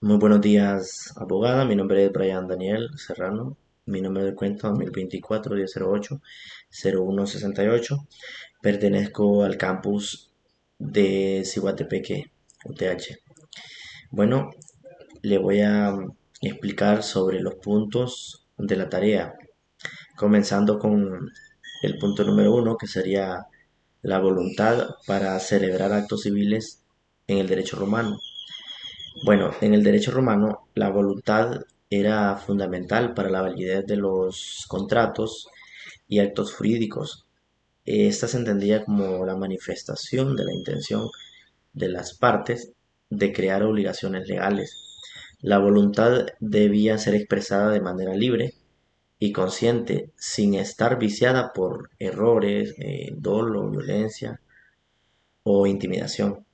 Muy buenos días, abogada. Mi nombre es Brian Daniel Serrano. Mi número de cuenta 2024-1008-0168. Pertenezco al campus de Ciguatepeque, UTH. Bueno, le voy a explicar sobre los puntos de la tarea, comenzando con el punto número uno, que sería la voluntad para celebrar actos civiles en el derecho romano. Bueno, en el derecho romano, la voluntad era fundamental para la validez de los contratos y actos jurídicos. Esta se entendía como la manifestación de la intención de las partes de crear obligaciones legales. La voluntad debía ser expresada de manera libre y consciente, sin estar viciada por errores, dolo, violencia o intimidación.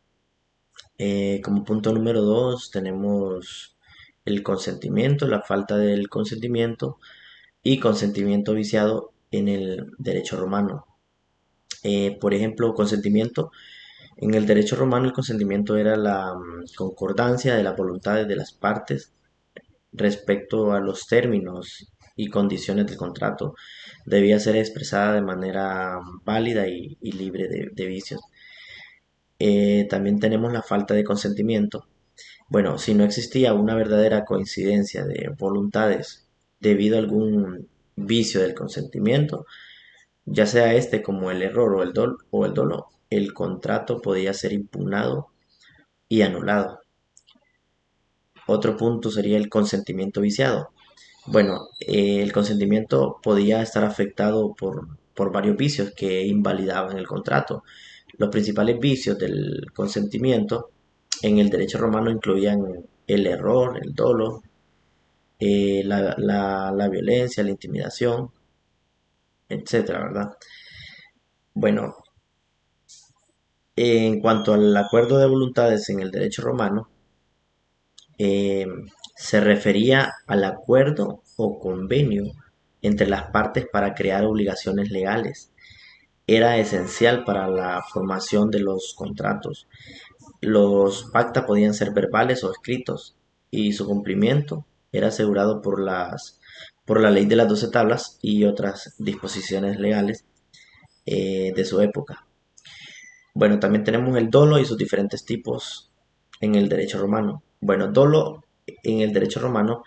Como punto número dos tenemos el consentimiento, la falta del consentimiento y consentimiento viciado en el derecho romano. Por ejemplo, consentimiento. En el derecho romano el consentimiento era la concordancia de las voluntades de las partes respecto a los términos y condiciones del contrato. Debía ser expresada de manera válida y libre de vicios. También tenemos la falta de consentimiento. Bueno, si no existía una verdadera coincidencia de voluntades debido a algún vicio del consentimiento, ya sea este como el error o el dolo, el contrato podía ser impugnado y anulado. Otro punto sería el consentimiento viciado. Bueno, el consentimiento podía estar afectado por varios vicios que invalidaban el contrato. Los principales vicios del consentimiento en el derecho romano incluían el error, el dolo, la violencia, la intimidación, etcétera, ¿verdad? Bueno, en cuanto al acuerdo de voluntades en el derecho romano, eh, se refería al acuerdo o convenio entre las partes para crear obligaciones legales. Era esencial para la formación de los contratos. Los pacta podían ser verbales o escritos y su cumplimiento era asegurado por la ley de las 12 tablas y otras disposiciones legales de su época. Bueno, también tenemos el dolo y sus diferentes tipos en el derecho romano. Bueno, dolo en el derecho romano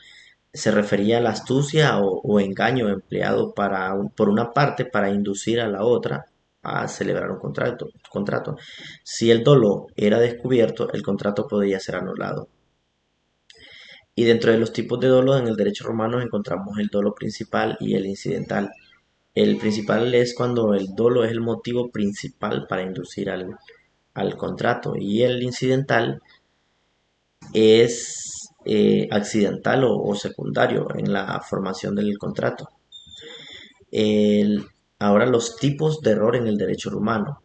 se refería a la astucia o engaño empleado por una parte para inducir a la otra a celebrar un contrato. Si el dolo era descubierto, el contrato podía ser anulado. Y dentro de los tipos de dolo en el derecho romano encontramos el dolo principal y el incidental. El principal es cuando el dolo es el motivo principal para inducir al contrato, y el incidental es accidental o secundario en la formación del contrato. El- Ahora los tipos de error en el derecho romano.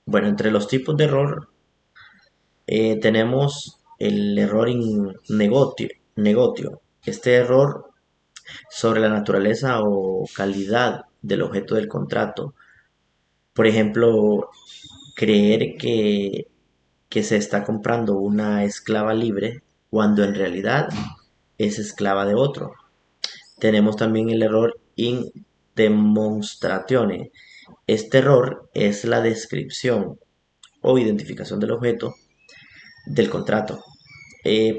Bueno, entre los tipos de error tenemos el error negotio. Este error sobre la naturaleza o calidad del objeto del contrato. Por ejemplo, creer que se está comprando una esclava libre cuando en realidad es esclava de otro. Tenemos también el error in demonstratione. Este error es la descripción o identificación del objeto del contrato.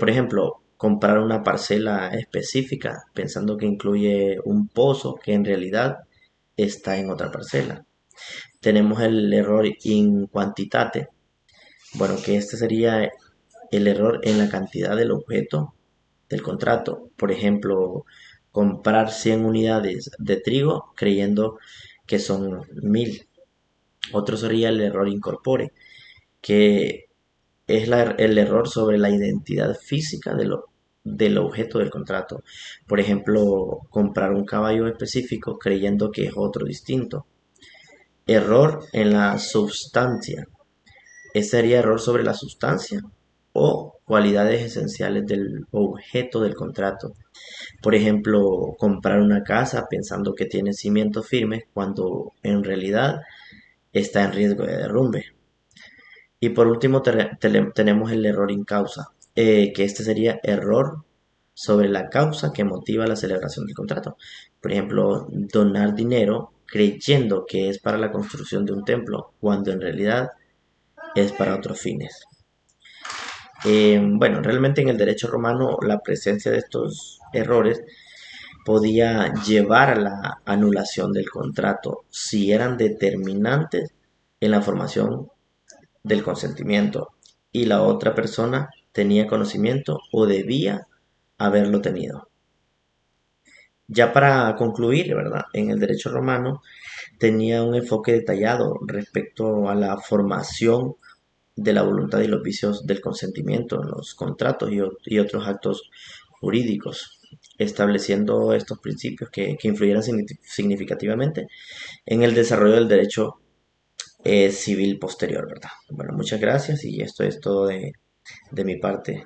Por ejemplo, comprar una parcela específica pensando que incluye un pozo que en realidad está en otra parcela. Tenemos el error in quantitate. Bueno, que este sería el error en la cantidad del objeto del contrato. Por ejemplo, comprar 100 unidades de trigo creyendo que son 1000. Otro sería el error incorpore, que es el error sobre la identidad física del objeto del contrato. Por ejemplo, comprar un caballo específico creyendo que es otro distinto. Error en la sustancia. Este sería error sobre la sustancia o cualidades esenciales del objeto del contrato. Por ejemplo, comprar una casa pensando que tiene cimientos firmes cuando en realidad está en riesgo de derrumbe. Y por último tenemos el error in causa. que este sería error sobre la causa que motiva la celebración del contrato. Por ejemplo, donar dinero creyendo que es para la construcción de un templo, cuando en realidad es para otros fines. Bueno, realmente en el derecho romano la presencia de estos errores podía llevar a la anulación del contrato si eran determinantes en la formación del consentimiento y la otra persona tenía conocimiento o debía haberlo tenido. Ya para concluir, ¿verdad? En el derecho romano tenía un enfoque detallado respecto a la formación de la voluntad y los vicios del consentimiento en los contratos y otros actos jurídicos, estableciendo estos principios que influyeran significativamente en el desarrollo del derecho civil posterior, ¿verdad? Bueno, muchas gracias y esto es todo de mi parte.